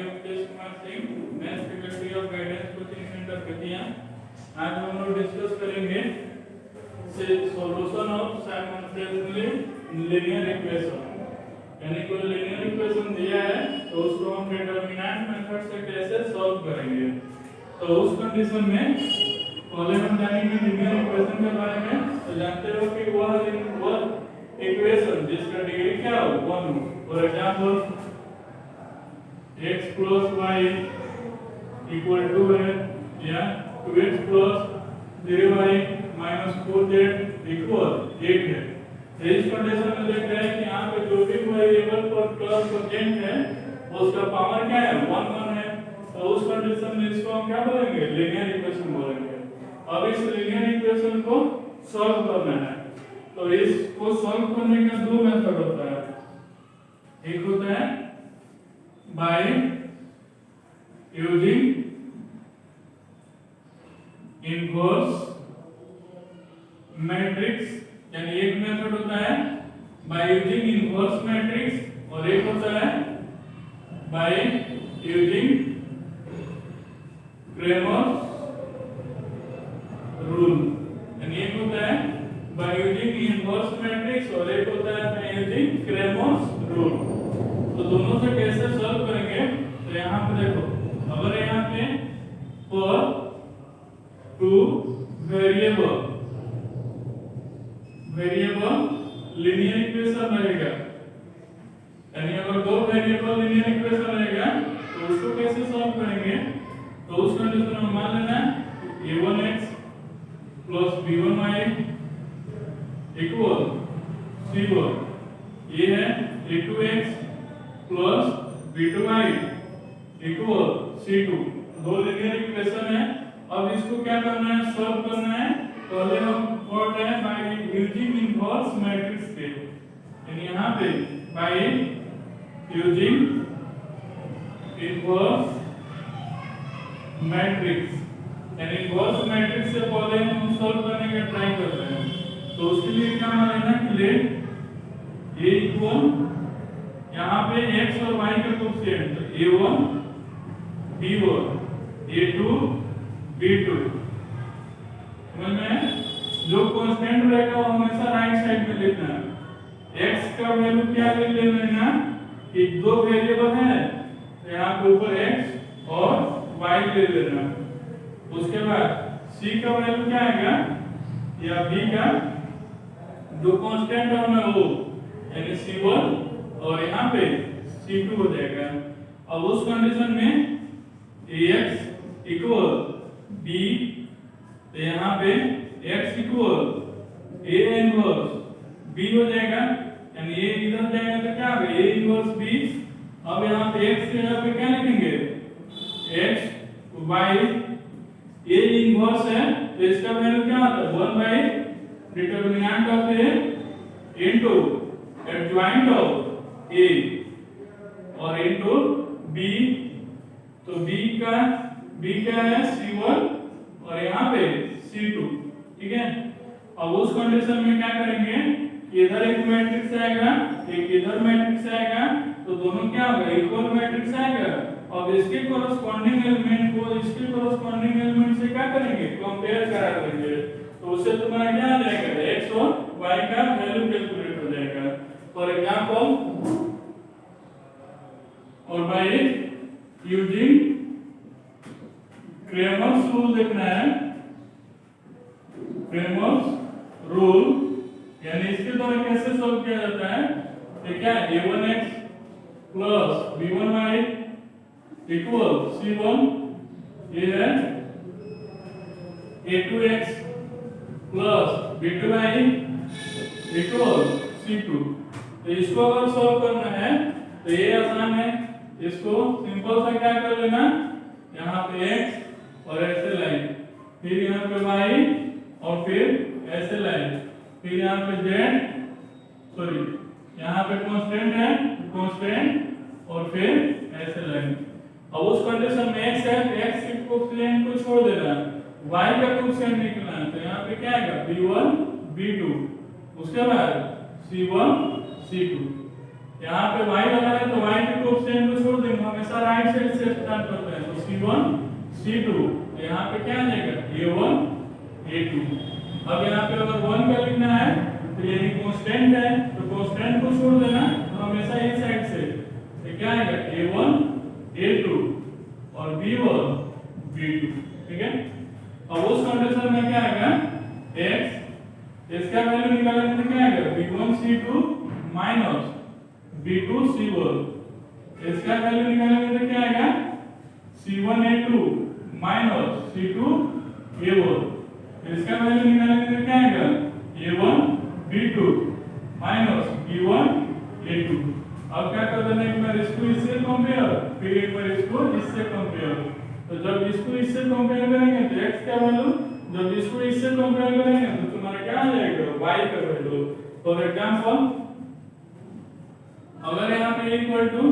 Yogesh Kumar Singh, next faculty of guidance coaching centre कटिया। आज हम लोग डिस्कस करेंगे solution of simultaneously linear equation. यानी कोई लीनियर इक्वेशन दिया है तो उसको हम डिटरमिनेंट मेथड से कैसे सॉल्व करेंगे। तो उस कंडीशन में पहले हम जानेंगे लीनियर इक्वेशन के बारे में। तो जानते हो कि वह इक्वेशन जिसका डिग्री क्या हो 1 हो। For example x plus y equal to है या 2x plus 3y minus 4z equal 8 है। तो इस कंडीशन में देख रहे हैं कि यहाँ पे जो भी वेरिएबल पर प्लस कोजेंट है उसका पावर क्या है 1 1 है। तो उस कंडीशन में इसको हम क्या बोलेंगे लीनियर इक्वेशन बोलेंगे। अब इस लीनियर इक्वेशन को सॉल्व करना है। तो इसको सॉल्व करने का दो मेथड होता है। एक होता है बाय यूजिंग इनवर्स मैट्रिक्स, यानी एक मेथड होता है बाय यूजिंग इनवर्स मैट्रिक्स और एक होता है बाय यूजिंग क्रेमर्स रूल। यानी एक होता है बाय यूजिंग इनवर्स मैट्रिक्स और एक होता है बाय यूजिंग क्रेमर्स रूल। तो दोनों से कैसे सॉल्व करेंगे। तो यहाँ पे देखो, अगर यहाँ पे for two variable linear equation रहेगा, यानी अगर दो वेरिएबल लीनियर इक्वेशन रहेगा तो उसको कैसे सॉल्व करेंगे। तो उस कंडीशन में मान लेना a1x plus b1y equal c1, ये है a2x plus b2y equal c2। दो लीनियर इक्वेशन है। अब इसको क्या करना है सॉल्व करना है। पहले हम पढ़ रहे हैं बाय यूजिंग इनवर्स मैट्रिक्स के, यानी यहाँ पे बाय यूजिंग इनवर्स मैट्रिक्स, यानी इनवर्स मैट्रिक्स से पहले हम सॉल्व करने का ट्राई कर रहे हैं। तो उसके लिए क्या मान लेना कि लेट a इक्वल यहाँ पे x और y का coefficient a1 b1 a2 b2 में जो कांस्टेंट रहेगा वो हमेशा राइट साइड में लिखना है। x का वैल्यू क्या ले लेना कि दो वेरिएबल है तो यहाँ पे ऊपर x और y ले लेना। उसके बाद c का वैल्यू क्या आएगा या b का जो कांस्टेंट है ना वो, यानी c1 और यहाँ पे c2 हो जाएगा। अब उस कंडीशन में ax इक्वल b, तो यहाँ पे x equal a inverse b हो जाएगा, यानी a इधर जाएगा तो क्या होगा a इनवर्स b। अब यहाँ पे x के जगह पे क्या लिखेंगे x y, a इनवर्स है तो इसका वैल्यू क्या आता है 1 by determinant of a into adjoint of a और इनटू b। तो b क्या है c1 और यहाँ पे c2, ठीक है। अब उस कंडीशन में क्या करेंगे कि इधर एक मैट्रिक्स आएगा एक इधर मैट्रिक्स आएगा, तो दोनों क्या होगा इक्वल मैट्रिक्स आएगा। अब इसके कोरस्पोंडिंग एलिमेंट को इसके कोरस्पोंडिंग एलिमेंट से क्या करेंगे कंपेयर करा देंगे। तो उससे तुम्हारा क्या आ जाएगा x और y का वैल्यू कैलकुलेट हो जाएगा। फॉर एग्जांपल और बाय यूजिंग क्रेमर्स रूल देखना है। क्रेमर्स रूल यानी इसके द्वारा कैसे सॉल्व किया जाता है। ये क्या है a1x plus b1y equal c1, ये है a2x plus b2y equal c2। तो इसको अगर सॉल्व करना है तो ये आसान है। इसको सिंपल सा क्या कर लेना, यहाँ पे x और ऐसे लाइन, फिर यहाँ पे y और फिर ऐसे लाइन, फिर यहाँ पे z, सॉरी यहाँ पे कांस्टेंट है कांस्टेंट और फिर ऐसे लाइन। अब उस कंडीशन में x है x के कोएफिशिएंट को छोड़ देना, y का कोएफिशिएंट निकलना है। तो यहाँ पे क्या आएगा b1 b2, उसके बाद c1 c2। यहाँ पे y वाला है तो y के कोएफिशिएंट को छोड़ देंगे, हमेशा राइट साइड से स्टार्ट करते हैं। तो c1 c2, यहाँ पे क्या आ जाएगा a1 a2। अब यहाँ पे अगर 1 का लिखना है तो ये कांस्टेंट है तो कांस्टेंट को छोड़ देना, तो हमेशा इस साइड से तो क्या आएगा a1 a2 और b1 b2। ठीक है, अब उस कंडीशन में क्या आएगा x, इसका वैल्यू निकालने से क्या आएगा b1 c2 minus b2 c1, इसका वैल्यू निकालेंगे तो क्या आएगा c1 a2 minus c2 a1, इसका वैल्यू निकालेंगे तो क्या आएगा a1 b2 minus b1 a2। अब क्या कर देना, एक बार इसको इससे कंपेयर, फिर एक बार इसको इससे कंपेयर। तो जब इसको इससे कंपेयर करेंगे तो x का वैल्यू, जब इसको इससे कंपेयर करेंगे तो तुम्हारा क्या आ जाएगा y का वैल्यू। फॉर एग्जांपल अगर यहाँ पे इक्वल टू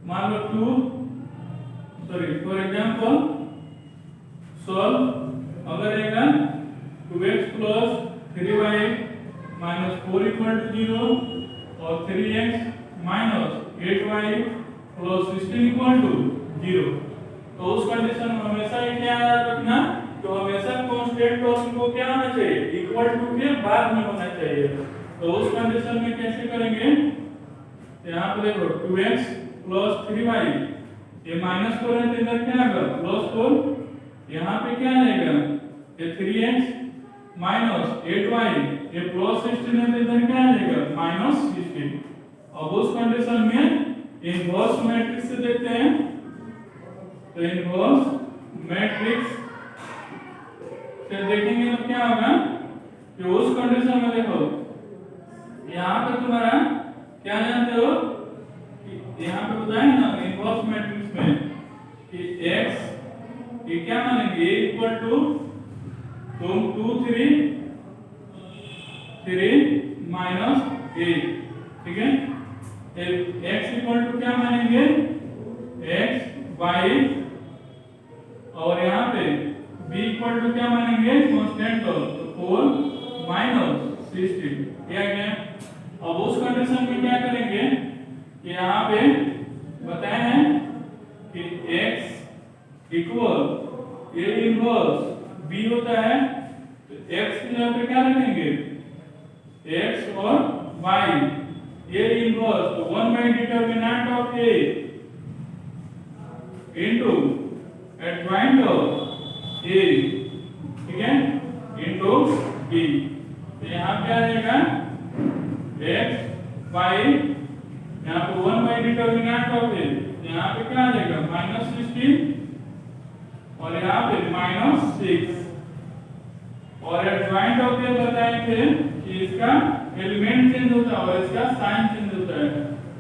मान लो 2, सॉरी फॉर एग्जांपल सॉल्व, अगर रहेगा 2x plus 3y minus 4 equal to 0 और 3x minus 8y plus 16 equal to 0, तो उस कंडीशन में हमेशा ये क्या याद रखना, तो हमेशा कांस्टेंट टर्म को क्या होना चाहिए इक्वल टू के बाद में होना चाहिए। तो उस कंडीशन में कैसे करेंगे, यहाँ पे देखो 2x प्लस 3y, ये माइनस 4 है तो इधर क्या आएगा प्लस 4, यहाँ पे क्या आएगा ये 3x माइनस 8y, ये प्लस 16 है तो इधर क्या आएगा माइनस 16। अब उस कंडीशन में इनवर्स मैट्रिक्स से देखते हैं, तो इनवर्स मैट्रिक्स से देखेंगे तो क्या होगा कि उस कंडीशन में देखो यहाँ पे तुम्हारा क्या जानते हो कि यहाँ पे बताए ना इनवर्स मैट्रिक्स में कि x ये क्या मानेंगे इक्वल टू तुम 2 3 माइनस 8, ठीक है, x इक्वल टू क्या मानेंगे x y, और यहाँ पे b इक्वल टू क्या मानेंगे कांस्टेंट टर्म, तो 4 माइनस 16, क्या गया। अब उस कंडीशन में क्या करेंगे कि यहाँ पे बताए हैं कि x equal a inverse b होता है, तो x की जगह पे क्या रखेंगे x और y, a इनवर्स तो 1 by determinant of a into adjoint of a, ठीक है, इनटू b। तो यहाँ पे आ जाएगा x y, यहाँ पे 1 by डिटरमिनेंट ऑफ a, यहाँ पे क्या आ जाएगा माइनस 16 और यहाँ पे माइनस 6, और एडजॉइंट ऑफ ये बताए थे कि इसका एलिमेंट चेंज होता है और इसका साइन चेंज होता है,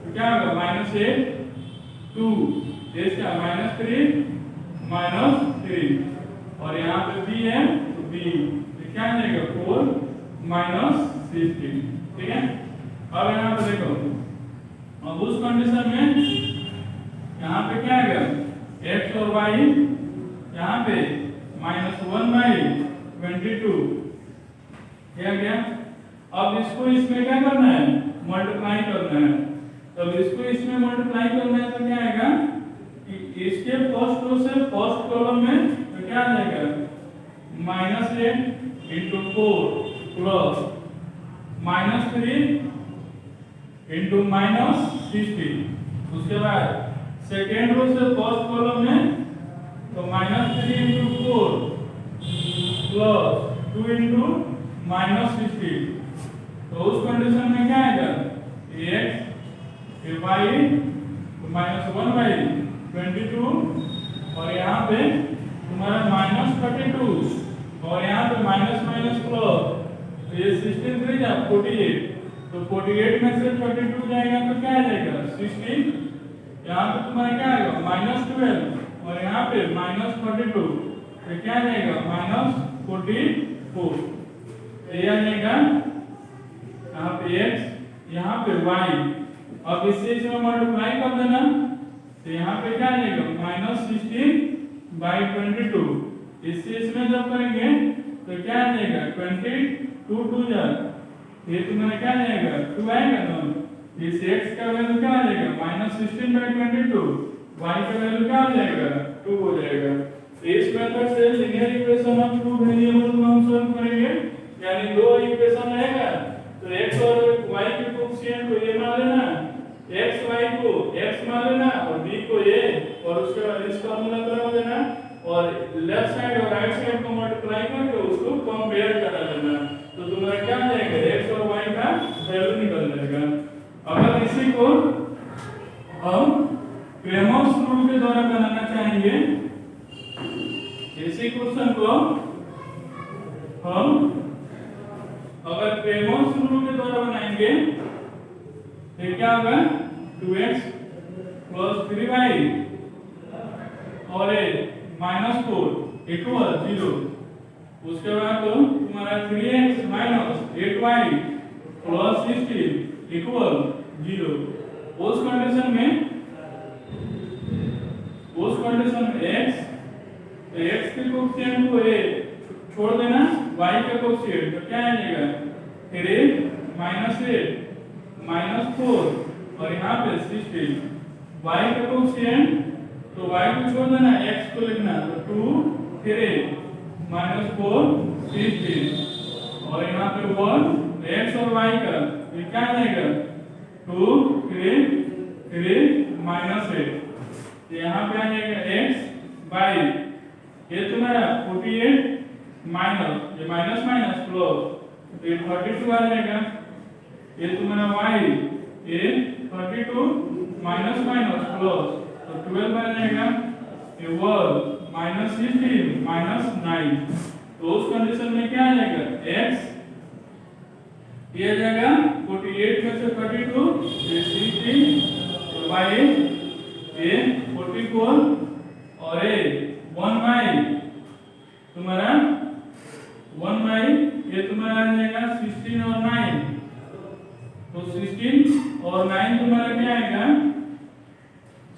तो क्या होगा माइनस 8 2, इसका माइनस 3 माइनस 3, और यहाँ पे b है तो b, तो क्या आ जाएगा 4 माइनस 16, ठीक है। अब यहाँ पे देखो, अब उस कंडीशन में यहाँ पे क्या आएगा x और y, यहाँ पे माइनस 1 बाई 22, क्या गया। अब इसको इसमें क्या करना है मल्टीप्लाई करना है, तब इसको इसमें मल्टीप्लाई करना है तो क्या आएगा कि इसके फर्स्ट रो से फर्स्ट कॉलम में तो क्या आ जाएगा minus 8 into 4 plus minus 3 into minus 16, उसके बाद सेकेंड रो से फर्स्ट कॉलम में तो minus 3 into 4 plus 2 into minus 16, तो उस कंडीशन में क्या आएगा x y तो माइनस 1 बाई 22, और यहाँ पे तुम्हारा माइनस 32, और यहाँ पे माइनस माइनस प्लस, तो ये 16 3 जा 48, तो 48 में से 32 जाएगा तो क्या आ जाएगा 16, यहाँ पे तुम्हारा क्या आएगा माइनस 12, और यहाँ पे माइनस 42, तो क्या आ जाएगा माइनस 44, ये आ जाएगा यहाँ पे x यहाँ पे y। अब इससे इसमें मल्टीप्लाई कर देना, तो यहाँ पे क्या आ जाएगा माइनस 16 बाई 22, इससे इसमें जब करेंगे तो क्या आ जाएगा 22 2 जा, ये तुम्हारा क्या आ जाएगा 2 आएगा ना, इस x का वैल्यू क्या आ जाएगा -16/22, y का वैल्यू क्या आ जाएगा 2 हो जाएगा। इस मेथड से linear equation of two variable को हम सॉल्व करेंगे, यानी दो इक्वेशन रहेगा तो x और y के कोएफिशिएंट को a मान लेना, x y को x मान लेना और b को a, और उसके बाद इस फार्मूला को लगा देना और लेफ्ट साइड और राइट साइड को मल्टीप्लाई करके उसको कंपेयर करा लेना, तो तुम्हारा क्या आ जाएगा x और y का वैल्यू निकल जाएगा। अगर इसी को हम क्रेमर्स रूल के द्वारा बनाना चाहेंगे, इसी क्वेश्चन को हम अगर क्रेमर्स रूल के द्वारा बनाएंगे तो क्या होगा 2x + 3y और -4 इक्वल 0। उसके बाद तो तुम्हारा 3x - 8y + 16 इक्वल 0। उस कंडीशन में x के कोएफिशिएंट को a छोड़ देना, y का कोएफिशिएंट तो क्या आ जाएगा 3 - 8 -4 और यहाँ पे 16, y का कोएफिशिएंट तो y को छोड़ देना, x को लिखना तो 2 3 -4 16 और यहाँ पे 1 x और y का ये क्या आ जाएगा 2 3 3 -8, यहाँ पे आ जाएगा x बाई ये तुम्हारा 48 माइनस ये माइनस माइनस प्लस ये 32 आ जाएगा, ये तुम्हारा y ये 32 माइनस माइनस प्लस तो 12 आ जाएगा, ये वर्ग -16 -9। तो उस कंडीशन में क्या आ जाएगा x ये आ जाएगा 48 में से 32 ये 16 तो y ये 44 और ये 1 बाई तुम्हारा 1 बाई ये तुम्हारा आ जाएगा 16 और 9 तो 16 और 9 तुम्हारा क्या आएगा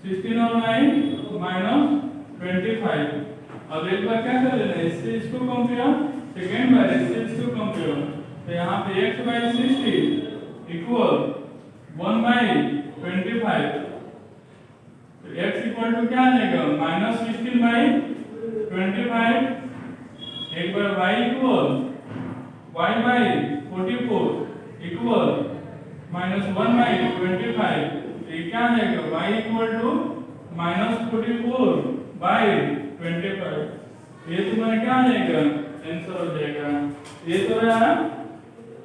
16 और 9 -25। अब एक बार क्या कर लेना इससे इसको कंपेयर, सेकेंड बार इससे इसको कंपेयर, तो यहाँ पे x बाई 60 इक्वल 1 बाई 25 तो x इक्वल टू क्या आ जाएगा -16 बाई 25। एक बार y equal y by 44 equal -1 by 25 तो ये क्या आ जाएगा y इक्वल टू -44 बाई 25। ये तुम्हारा क्या आ जाएगा आंसर हो जाएगा। ये तो रहा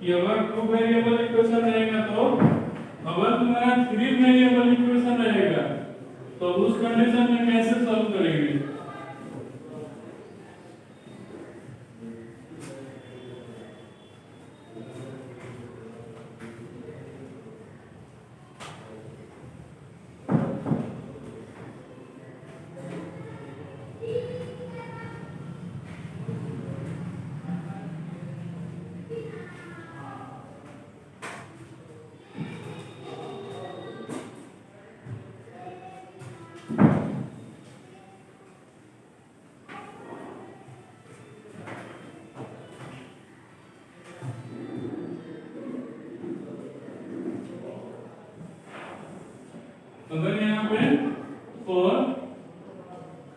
कि अगर 2 वेरिएबल इक्वेशन रहेगा तो, अगर तुम्हारा 3 वेरिएबल इक्वेशन रहेगा तो उस कंडीशन में कैसे सॉल्व करेंगे। अगर यहाँ पे 4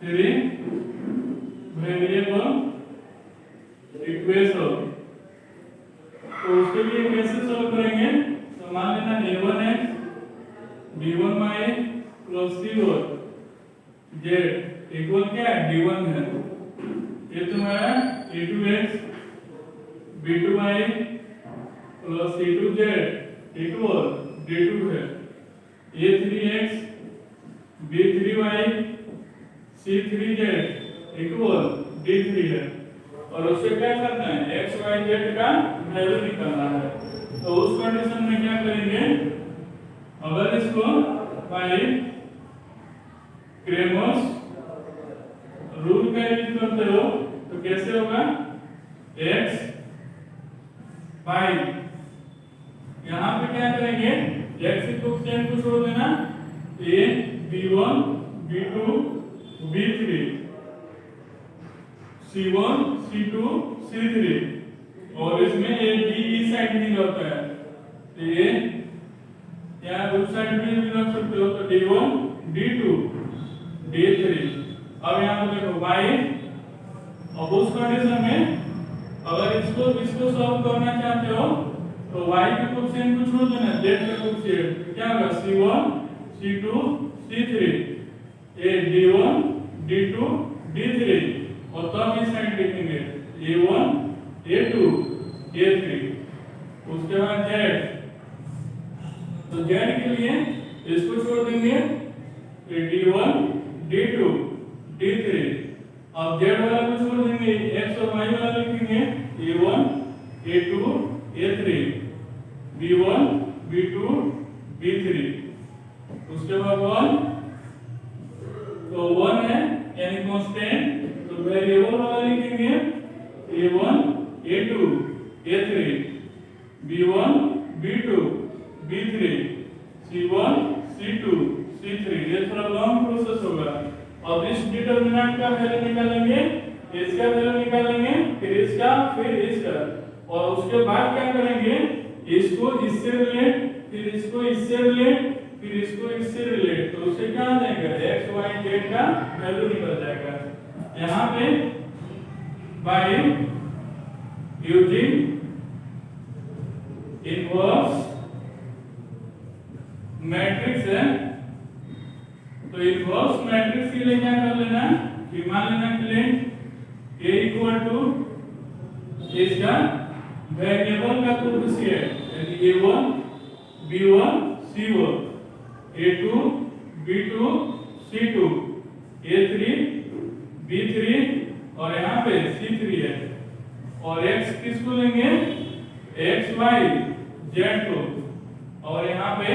3 वेरिएबल इक्वेशन तो उसके लिए कैसे सॉल्व करेंगे। तो मान लेना a1x b1y plus c1 z equal क्या है d1 है, ये तुम्हारा a2x b2y plus c2z equal d2 है, a3x b3y c3z equal d3 है, और उससे क्या करना है x y z का वैल्यू निकालना है। तो उस कंडीशन में क्या करेंगे, अगर इसको बाय क्रेमर्स रूल का यूज करते हो तो कैसे होगा x बाय यहाँ पे क्या करेंगे x कोएफिशिएंट को छोड़ देना a b1 b2 b3 c1 c2 c3 और इसमें a b e साइड नहीं होता है, तो ये क्या D1 D2 D3। अब यहाँ पे देखो y, अब उस कंडीशन में अगर इसको सॉल्व करना चाहते हो तो y के कोएफिशिएंट को छोड़ देना, z के कोएफिशिएंट क्या होगा C1 C2 C3 ये D1 D2 D3 और तब इस साइड लिखेंगे A1 A2 A3। उसके बाद z, तो z के लिए इसको छोड़ देंगे D1 D2 D3। अब z वाला को छोड़ देंगे, x और y वाला लिखेंगे A1 A2 A3 B1 B2 B3। उसके बाद 1, तो 1 है यानी कांस्टेंट, तो वेरिएबल वाला लिखेंगे A1 A2 A3 B1 B2 B3 C1 C2 C3। ये थोड़ा लॉन्ग प्रोसेस होगा। अब इस डिटरमिनेंट का वैल्यू निकालेंगे, इसका वैल्यू निकालेंगे, फिर इसका, फिर इसका, और उसके बाद क्या करेंगे इसको इससे रिलेट, फिर इसको इससे रिलेट, फिर इसको इससे रिलेट, तो उससे क्या आ जाएगा x y z का वैल्यू निकल जाएगा। यहाँ पे बाय यूजिंग इनवर्स मैट्रिक्स है, तो इनवर्स मैट्रिक्स के लिए क्या कर लेना कि मान लेना कि लेंथ a इक्वल टू इसका वेरिएबल का कोएफिशिएंट यानी a1 b1 c1 a2 b2 c2 a3 b3 और यहाँ पे c3 है, और x किसको लेंगे x y z को, और यहाँ पे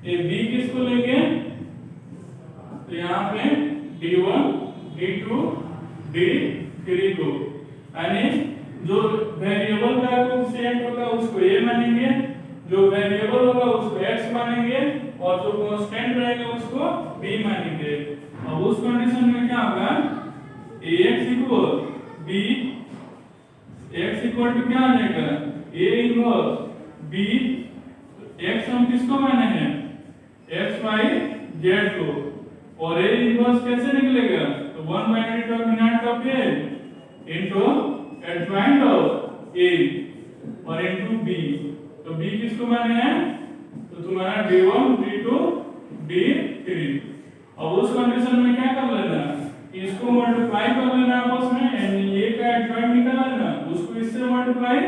ये b किसको लेंगे, तो यहाँ पे d1 d2 d3 को, यानी जो वेरिएबल का कोएफिशिएंट होगा उसको a मानेंगे, जो वेरिएबल होगा उसको x मानेंगे, और जो कांस्टेंट रहेगा उसको b मानेंगे। अब उस कंडीशन में क्या होगा ax equal b, x equal to क्या आ जाएगा a इनवर्स b, x हम किसको माने हैं x y z को, और a इनवर्स कैसे निकलेगा, तो 1 by determinant of a into adjoint of a और इनटू b, तो b किसको माने हैं, तो तुम्हारा d1 d2 d3। अब उस कंडीशन में क्या कर लेना, इसको मल्टीप्लाई कर लेना आपस में, यानी a का एडजॉइंट निकाल लेना, उसको इससे मल्टीप्लाई,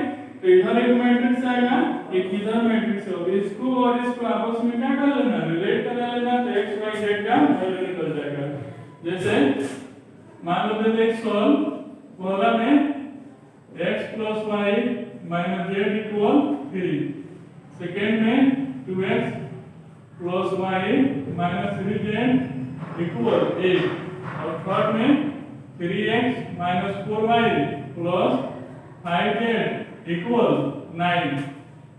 तो इधर एक मैट्रिक्स आएगा एक इधर मैट्रिक्स होगा, इसको और इसको आपस में क्या कर लेना रिलेट करा लेना, तो x y z का वैल्यू निकल जाएगा। जैसे मान लो दे देख सॉल्व, पहला में x plus y minus z equal 3, second में 2x plus y minus 3z equal 8, और थर्ड में 3x minus 4y plus 5z equal 9,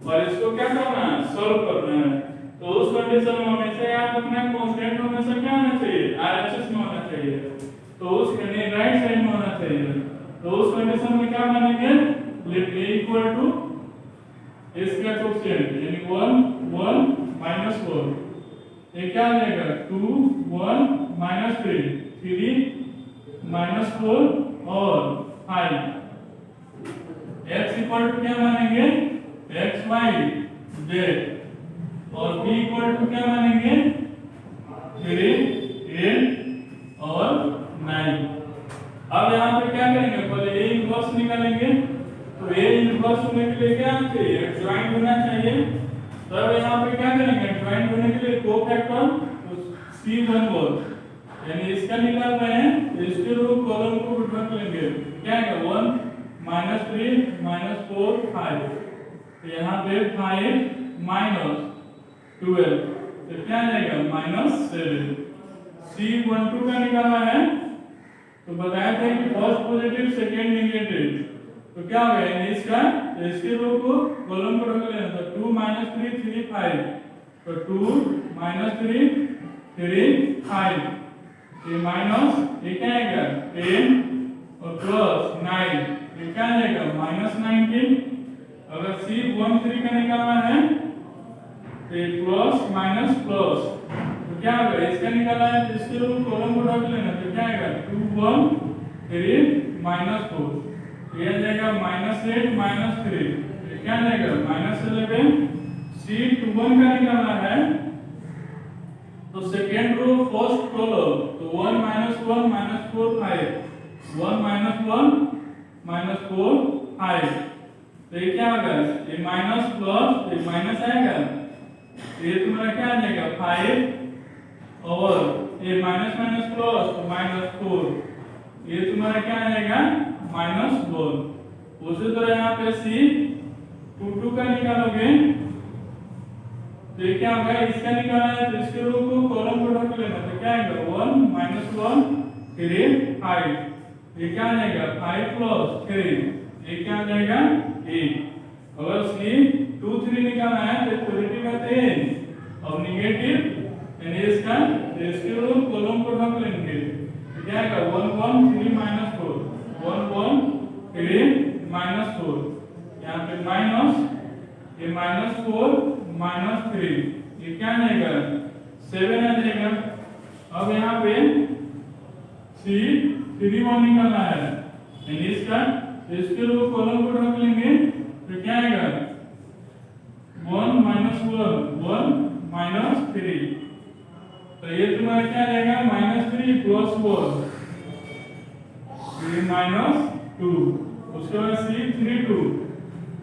और इसको क्या करना है सॉल्व करना है। तो उस कंडीशन में हमेशा याद रखना है कांस्टेंट हमेशा क्या होना चाहिए RHS में होना चाहिए, तो उस यानी राइट साइड में होना चाहिए। तो उस कंडीशन में क्या मानेंगे लेट a इक्वल टू इसका कोएफिशिएंट यानी 1 1 -4, ये क्या आ जाएगा 2 1 -3 3 -4 और 5। x इक्वल टू क्या मानेंगे x y z, और b इक्वल टू क्या मानेंगे 3 8 और 9। अब यहाँ पे क्या करेंगे पहले a इनवर्स निकालेंगे, तो a इनवर्स होने के लिए क्या चाहिए एडजॉइंट होना चाहिए, तब यहाँ पे क्या करेंगे एडजॉइंट होने के लिए कोफैक्टर C1 यानी इसका निकाल रहे हैं, इसके रूप कॉलम को रख लेंगे, क्या है 1 -3 -4 5, तो यहाँ पे 5 -12, तो क्या आ जाएगा -7। C12 का निकालना है, तो बताया था कि फर्स्ट पॉजिटिव सेकेंड नेगेटिव, तो क्या हो गया इसका इसके रो को कॉलम को रख लेना, तो 2 -3 3 5, तो 2 -3 3 5, ये माइनस ये क्या आएगा 10 और प्लस 9, ये क्या आएगा -19। अगर C13 का निकालना है तो प्लस माइनस प्लस, तो क्या होगा, इसका निकालना है तो इसके रूप कॉलम को ढक लेना, तो क्या आएगा 2 1 3 -4, ये आ जाएगा -8 -3, ये क्या आ जाएगा -11। सी 2 1 का निकालना है तो सेकेंड रो फर्स्ट कॉलम, तो 1 -1 -4 5, 1 -1 -4 5, तो ये क्या होगा, ये माइनस प्लस ये माइनस आएगा, तो ये तुम्हारा क्या आ जाएगा 5 और ये माइनस माइनस प्लस तो -4, ये तुम्हारा क्या आ जाएगा -1। उसी तरह यहाँ पे सी 2 2 का निकालोगे तो ये क्या होगा, इसका निकालना है तो इसके रो को कॉलम को ढक लेना, तो क्या आएगा 1 -1 3 5, ये क्या आ जाएगा 5 + 3, ये क्या आ जाएगा 8। अगर सी 2 3 निकालना है तो पॉजिटिव है 10 और नेगेटिव यानी इसका इसके रो कॉलम को ढक लेंगे, तो क्या आएगा 1 1 3 -4, 1 1 3 -4, यहाँ पे माइनस ये -4 -3, ये क्या आ जाएगा 7 आ जाएगा। अब यहाँ पे सी 3 1 निकालना है यानी इसका इसके रो कॉलम को ढक लेंगे, तो क्या आएगा 1 -1 1 -3, तो ये तुम्हारा क्या आ जाएगा -3 + 1 -2, उसके बाद सी 3 2,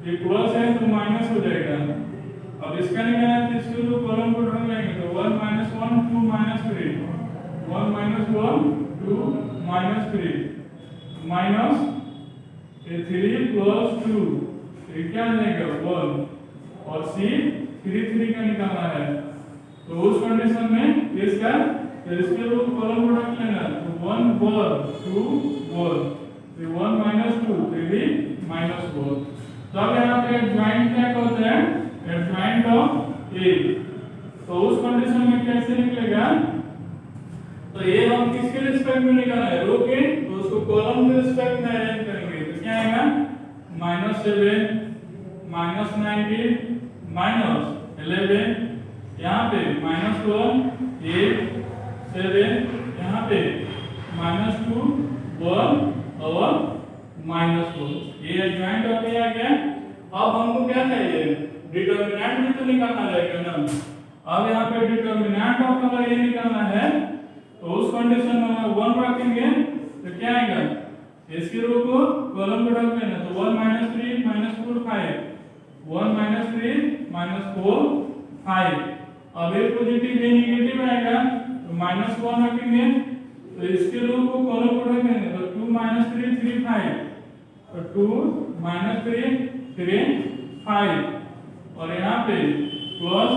ये प्लस है तो माइनस हो जाएगा। अब इसका निकालना है तो इसके रो कॉलम को ढक लेंगे, तो 1 -1 2 -3, 1 -1 2 -3 माइनस 3 + 2, ये क्या आ जाएगा 1, और सी 3 3 का निकालना है, तो उस कंडीशन में इसका तो इसके रो कॉलम को ढक लेना, तो 1 4 2 1, तो 1 -2 3 -4। तो अब यहाँ पे एडजॉइंट क्या कहते हैं, एडजॉइंट ऑफ ए, तो उस कंडीशन में कैसे निकलेगा, तो ये हम किसके रिस्पेक्ट में निकालना है रो के, तो उसको कॉलम के रिस्पेक्ट में अरेंज करेंगे, तो क्या आएगा -7 -19 -11, यहाँ पे -1 8 7, यहाँ पे -2 1 और -4, ये एडजॉइंट ऑफ ए आ गया। अब हमको क्या चाहिए, डिटरमिनेंट भी तो निकालना रहेगा ना। अब यहाँ पे डिटरमिनेंट ऑफ अगर ये निकालना है तो उस कंडीशन में हम 1 रखेंगे, तो क्या आएगा इसके रो को कॉलम को ढक लेना, तो 1 -3 -4 5, 1 -3 -4 5, अब ये पॉजिटिव ये नेगेटिव आएगा तो -1 रखेंगे, तो इसके रो को कॉलम को ढक लेंगे, तो 2 -3 3 5, तो 2 -3 3 5, और यहाँ पे प्लस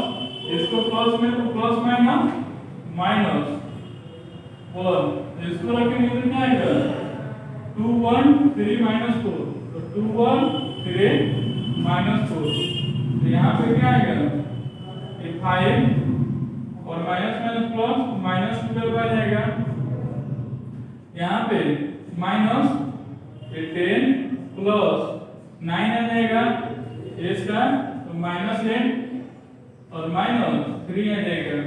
इसको प्लस में तो प्लस माइनस 1, इसको रखेंगे तो क्या आएगा 2 1 3 -4, तो 2 1 3 -4, तो यहाँ पे क्या आएगा ये 5 और माइनस प्लस -12 आ जाएगा, यहाँ पे माइनस 10 प्लस 9 आ जाएगा इसका, तो -8 और -3 आ जाएगा,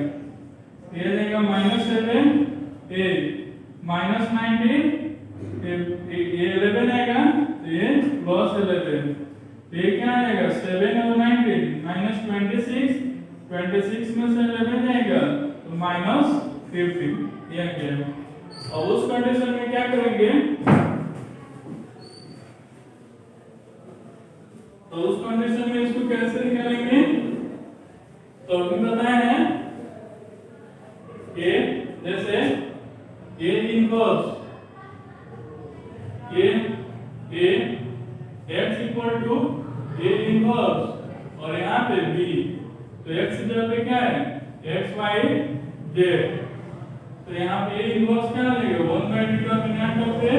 ये आ जाएगा -7 8 -19 ये 11 आएगा, तो ये +11, ये क्या आएगा 7 और 19 -26 26 में से 11 जाएगा तो -15, ये आ गया। और उस कंडीशन में क्या करेंगे, तो उस कंडीशन में इसको कैसे निकालेंगे, तो हमें बताया है कि जैसे A inverse A x equal to A inverse और यहाँ पे B, तो x जगह पे क्या है x y z, तो यहाँ पे A इनवर्स क्या लगेगा 1 by determinant of A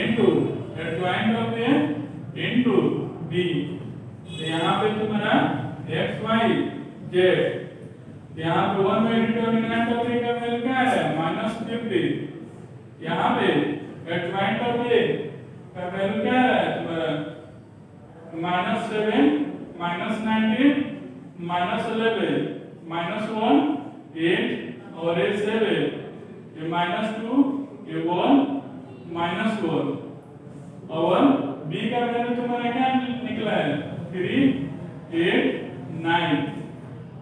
into adjoint of A into B, तो यहाँ पे तुम्हारा x y z, यहाँ पे 1 by डिटरमिनेंट ऑफ A का वैल्यू क्या है -50, यहाँ पे एडजॉइंट ऑफ A का वैल्यू क्या है तुम्हारा -7 -19 -11 -1 8 ये -2, ये 1, -1 और b का वैल्यू तुम्हारा क्या निकला है 3, 8, 9।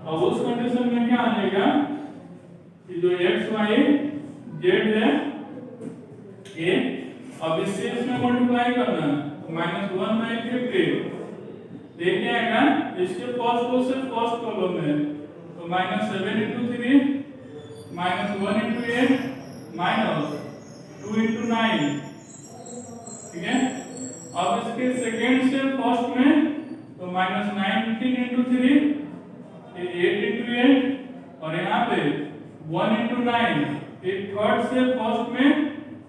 अब उस कंडीशन में क्या आ जाएगा कि जो x y z है ये अब इससे इसमें मल्टीप्लाई करना -1/50 देखिए आएगा इसके फर्स्ट रो से फर्स्ट कॉलम में तो -7 × 3 -1 × 8 -2 × 9 ठीक है। अब इसके सेकंड से फर्स्ट में तो -19 × 3 ये 8 × 8 और यहाँ पे 1 × 9 फिर थर्ड से फर्स्ट में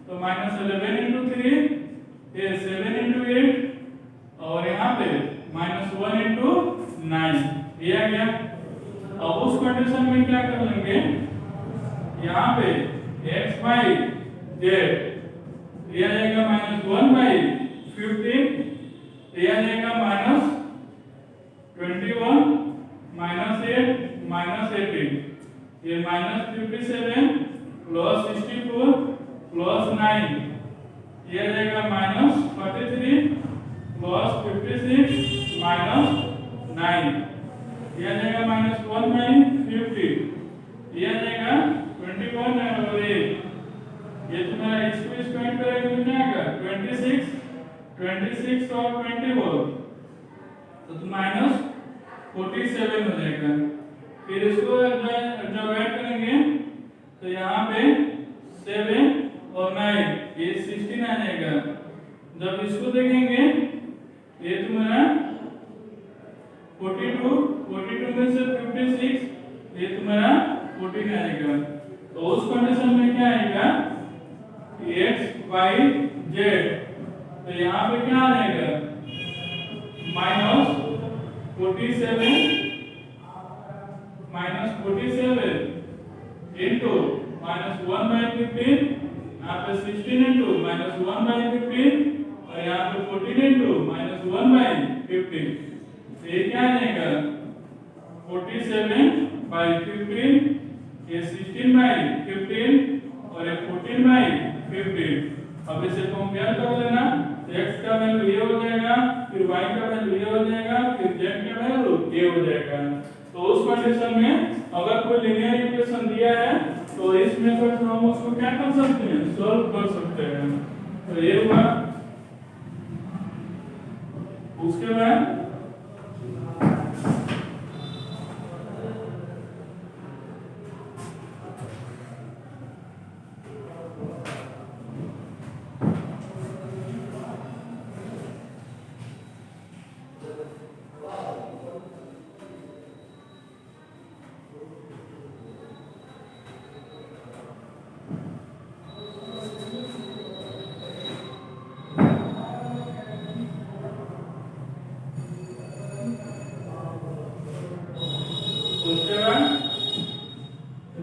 तो -11 × 3 ये 7 × 8 और यहाँ पे -1 × 9 ये आ गया। अब उस कंडीशन में क्या कर लेंगे यहाँ पे x y z ये आ जाएगा -1/15 ये आ जाएगा -21 -8 -18 ये -57 + 64 + 9 ये आ जाएगा -43 + 56 -9 ये आ जाएगा -1/50 ये आ जाएगा 21 और 8 ये तुम्हारा इसको स्क्वायर करेंगे तो क्या आएगा 26 26 और 24 तो -47 हो जाएगा। फिर इसको जब ऐड करेंगे तो यहाँ पे 7 और 9 ये 16 आ जाएगा। जब इसको देखेंगे ये तुम्हारा 42 में से 56 ये तुम्हारा 14 आएगा। तो उस कंडीशन में क्या आएगा x y z तो यहाँ पे क्या आ जाएगा -47 into -1/15 यहाँ पे 16 into -1/15 और यहाँ पे 14 into -1/15 ये क्या आ जाएगा 47/15 ये 16/15 और ये 14/15। अब इसे कंपेयर कर लेना x का वैल्यू ये हो जाएगा फिर y का वैल्यू ये हो जाएगा फिर z का वैल्यू ये हो जाएगा। तो उस कंडीशन में अगर कोई लीनियर इक्वेशन दिया है तो इस मेथड से हम उसको क्या कर सकते हैं सॉल्व कर सकते हैं। तो ये हुआ उसके बाद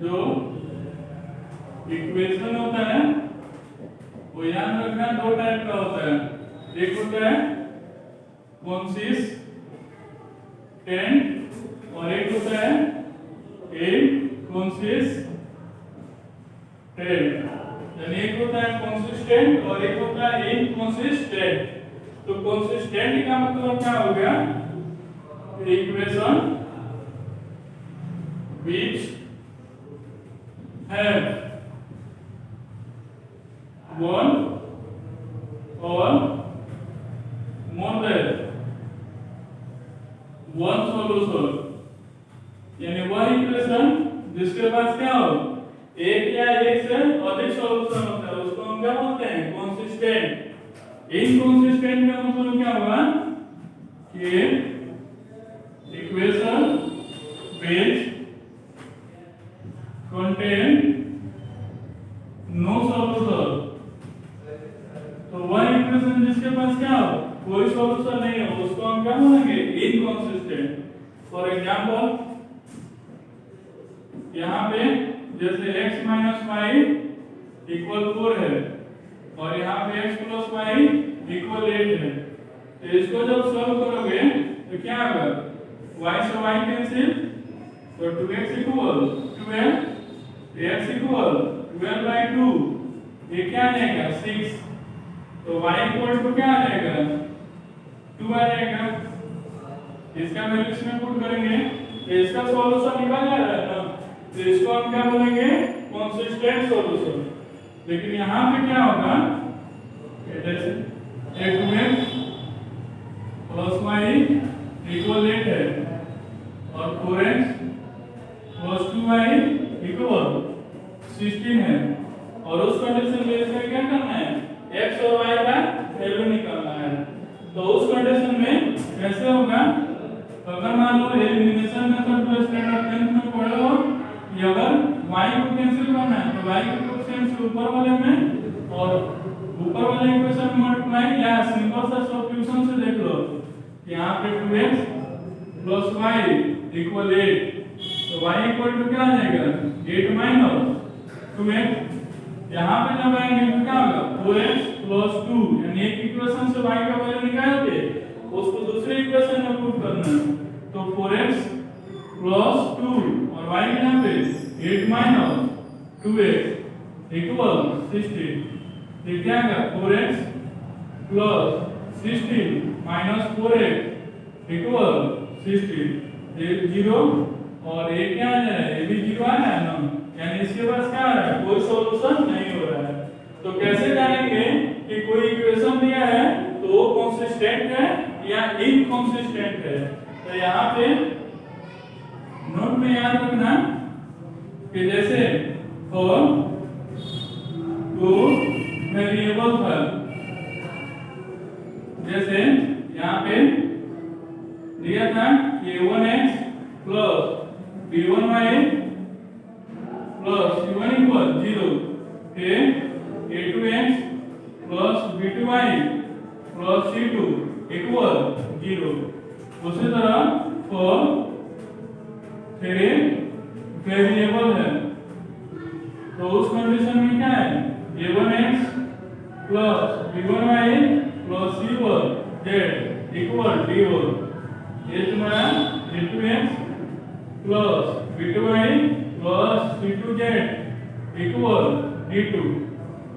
जो इक्वेशन होता है वो याद रखना दो टाइप का होता है। एक होता है कंसिस्टेंट और एक होता है इनकंसिस्टेंट। यानी एक होता है कंसिस्टेंट और एक होता है इनकंसिस्टेंट। तो कंसिस्टेंट का मतलब क्या हो गया equation which have one or more than one solution। यानी वह इक्वेशन जिसके पास क्या हो एक या एक से अधिक सॉल्यूशन होता है उसको हम क्या बोलते हैं कंसिस्टेंट। इनकंसिस्टेंट का मतलब क्या हुआ कि equation which contain no solution। तो वह इक्वेशन जिसके पास क्या हो कोई सॉल्यूशन नहीं हो उसको हम क्या बोलेंगे इनकंसिस्टेंट। फॉर एग्जांपल यहाँ पे जैसे x - y = 4 है और यहाँ पे x + y = 8 है। तो इसको जब सॉल्व करोगे तो क्या होगा y से y कैंसिल तो 2x = 12 x = 12/2 ये क्या आ जाएगा 6। तो y इक्वल टू क्या आ जाएगा 2 आ जाएगा। इसका वैल्यू इसमें पुट करेंगे तो इसका सॉल्यूशन निकल जा रहा है ना, तो इसको हम क्या बोलेंगे कंसिस्टेंट सॉल्यूशन। लेकिन यहाँ पे क्या होगा जैसे a 2x plus y equal 8 है और 4x प्लस 2y इक्वल 16 है, और उस कंडीशन में इसमें क्या करना है x और y का वैल्यू निकालना है। तो उस कंडीशन में कैसे होगा, अगर मान लो एलिमिनेशन मेथड जो स्टैंडर्ड 10th में पढ़े हो कि अगर y को कैंसिल करना है तो y के कोएफिशिएंट से ऊपर वाले में और ऊपर वाले इक्वेशन मल्टीप्लाई या सिंपल सा सब्स्टिट्यूशन से देख लो। यहाँ पे 2x प्लस y इक्वल 8, तो y इक्वल टू क्या आ जाएगा 8 माइनस 2x। यहाँ पे जब आएंगे तो क्या होगा 4x प्लस 2, यानी एक इक्वेशन से y का वैल्यू निकाल के उसको दूसरे इक्वेशन में पुट करना है। तो 4x प्लस 2 और y यहाँ पे 8 माइनस 2x इक्वल 16। ये क्या आएगा 4x plus 16 minus 4x equal 16। ये 0 और ये क्या आ जाए ये भी 0 आ रहा है ना, यानी इसके पास क्या आ रहा है कोई सॉल्यूशन नहीं हो रहा है। तो कैसे जानेंगे कि कोई इक्वेशन दिया है तो वो कंसिस्टेंट है या इनकंसिस्टेंट है। तो यहाँ पे नोट में याद रखना कि जैसे फॉर टू वेरिएबल था, जैसे यहाँ पे दिया था कि a1x plus b1y plus c1 equal 0, a2x plus b2y plus c2 equal 0। उसी तरह फॉर 3 वेरिएबल है तो उस कंडीशन में क्या है a1x plus b1y plus c1z equal d1। ये तुम्हारा a2x plus b2y plus c2z equal d2।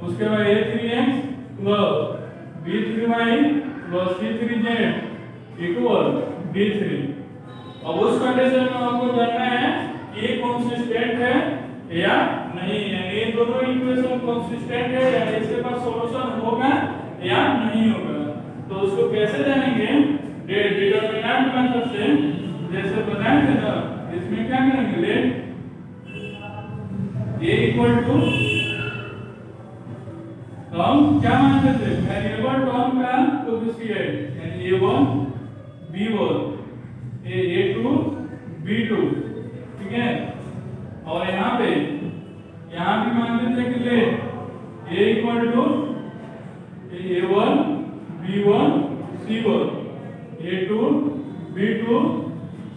उसके बाद a3x plus b3y plus c3z equal d3। अब उस कंडीशन में आपको जानना है कि ये कंसिस्टेंट है या नहीं, यानी ये दोनों इक्वेशन कंसिस्टेंट है या इसके पास सॉल्यूशन होगा या नहीं होगा। तो उसको कैसे जानेंगे डिटरमिनेंट मेथड से, जैसे बताए थे ना इसमें क्या करेंगे लेट a इक्वल टू हम क्या मानते थे वेरिएबल टर्म का कोएफिशिएंट, यानी a1 b1 a2 b2, ठीक है। और यहाँ भी मानते थे कि late a equal to a1 b1 c1 a2 b2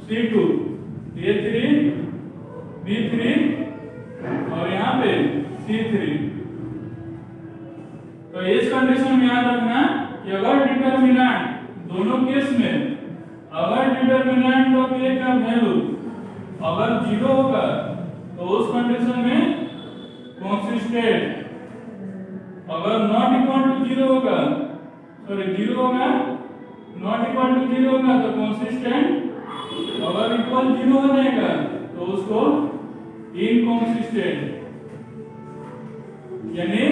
c2 a3 b3 और यहाँ पे c3। तो इस कंडीशन में याद रखना कि अगर डिटरमिनेंट दोनों केस में अगर डिटरमिनेंट ऑफ a का वैल्यू अगर 0 होगा तो उस कंडीशन में कंसिस्टेंट, अगर नॉट इक्वल टू 0 होगा सॉरी 0 होगा नॉट इक्वल टू 0 होगा तो कंसिस्टेंट, अगर इक्वल 0 हो जाएगा तो उसको इनकंसिस्टेंट। यानी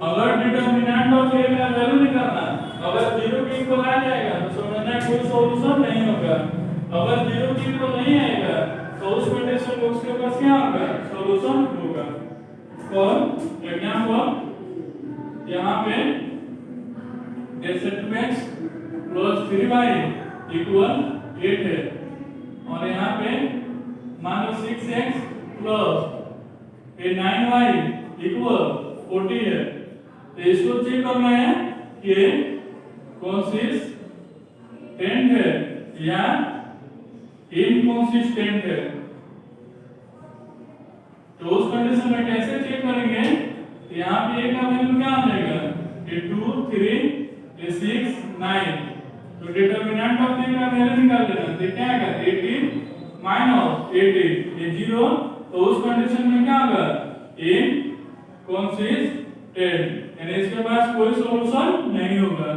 अगर डिटरमिनेंट ऑफ a का वैल्यू निकालना अगर 0 के इक्वल आ जाएगा तो समझना कोई सॉल्यूशन नहीं होगा, अगर 0 के इक्वल नहीं आएगा तो उस कंडीशन में उसके पास क्या होगा सॉल्यूशन होगा। फॉर एग्जांपल यहाँ पे जैसे 2x प्लस 3y इक्वल 8 है और यहाँ पे मान लो 6x प्लस 9y इक्वल 40 है। तो इसको चेक करना है कि कंसिस्टेंट है या इनकंसिस्टेंट है। तो उस कंडीशन में कैसे चेक करेंगे, यहाँ पे a का वैल्यू क्या आ जाएगा ये 2 3 ये 6 9, तो डिटरमिनेंट ऑफ a का वैल्यू निकाल देना। तो क्या आएगा 18 माइनस 18 ये 0, तो उस कंडीशन में क्या होगा a कंसिस्टेंट, यानी इसके पास कोई सॉल्यूशन नहीं होगा।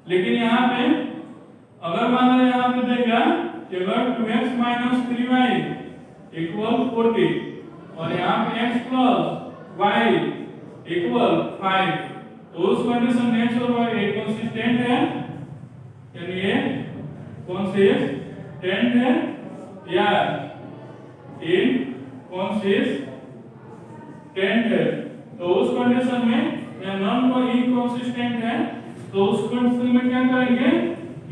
लेकिन यहाँ पे अगर मान लो यहाँ पे देगा कि अगर 2x - 3y = 40 और यहाँ पे x + y = 5, तो उस कंडीशन में x और y एक कंसिस्टेंट है, यानी ये कंसिस्टेंट है या इनकंसिस्टेंट है। तो उस कंडीशन में या नॉन को इनकंसिस्टेंट है, तो उस कंडीशन में क्या करेंगे,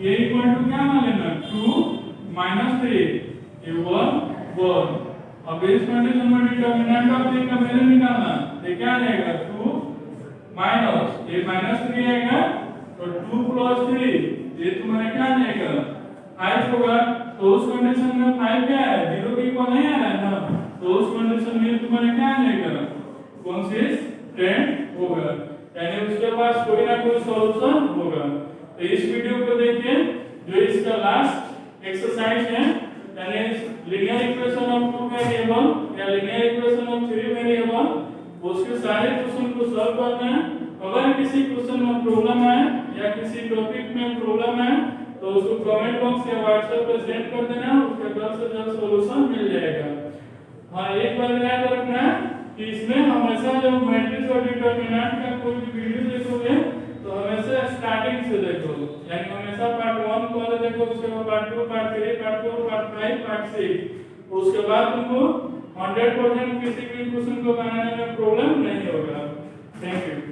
ये इक्वल टू क्या मान लेना 2 - 3 = 1। अब इस कंडीशन में डिटरमिनेंट ऑफ ए का वैल्यू निकालना, ये क्या आएगा 2 माइनस ये -3 आएगा, तो 2 + 3 ये तुम्हारा क्या आएगा 5 होगा। तो उस कंडीशन में 5 क्या है, 0 के इक्वल नहीं आ रहा है ना, तो उस कंडीशन में तुम्हारा क्या आएगा कंसिस्टेंट होगा, यानी उसके पास कोई ना कोई सॉल्यूशन होगा। तो इस वीडियो को देखिए, जो इसका लास्ट एक्सरसाइज है, यानी लीनियर इक्वेशन ऑफ 2 वेरिएबल या लीनियर इक्वेशन ऑफ 3 वेरिएबल, उसके सारे क्वेश्चन को सॉल्व करना है। अगर किसी क्वेश्चन में प्रॉब्लम है या किसी टॉपिक में प्रॉब्लम है तो उसको कमेंट बॉक्स या व्हाट्सएप पे सेंड कर देना, उसका जल्द से जल्द सॉल्यूशन मिल जाएगा। हाँ, एक बात याद रखना कि इसमें हमेशा जब मैट्रिक्स और डिटरमिनेंट का कोई भी वीडियो देखोगे तो हमेशा स्टार्टिंग से देखो, यानी हमेशा पार्ट 1 पहले देखो, उसके बाद part 2, part 3, part 4, part 5, part 6, उसके बाद तुमको 100% किसी भी क्वेश्चन को बनाने में प्रॉब्लम नहीं होगा। Thank you.